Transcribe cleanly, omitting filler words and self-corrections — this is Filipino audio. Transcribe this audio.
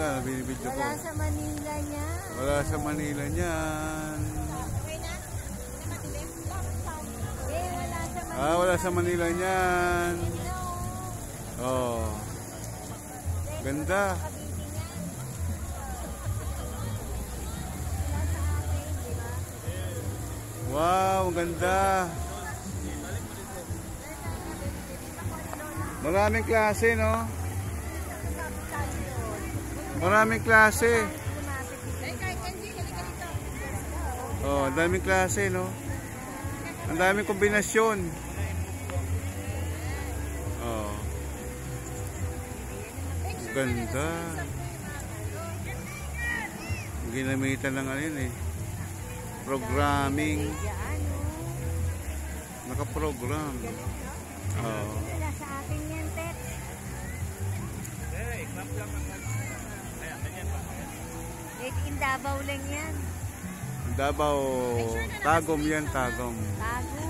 talaga, binibidyo ko. Wala sa Manila niya. Wala sa Manila niyan. Wala sa Manila niyan. Oh. Ganda. Wow, ganda. Maraming klase, no? Maraming klase. Oh, ang daming klase, no? Ang daming kombinasyon. Oh. Ganda. Ginamitan ng ano yun eh. Programming. Naka-program. Oh. Wala sa akin yan, Tet. In Davao lang yan. Davao. Tagum yan, Tagum. Tagum.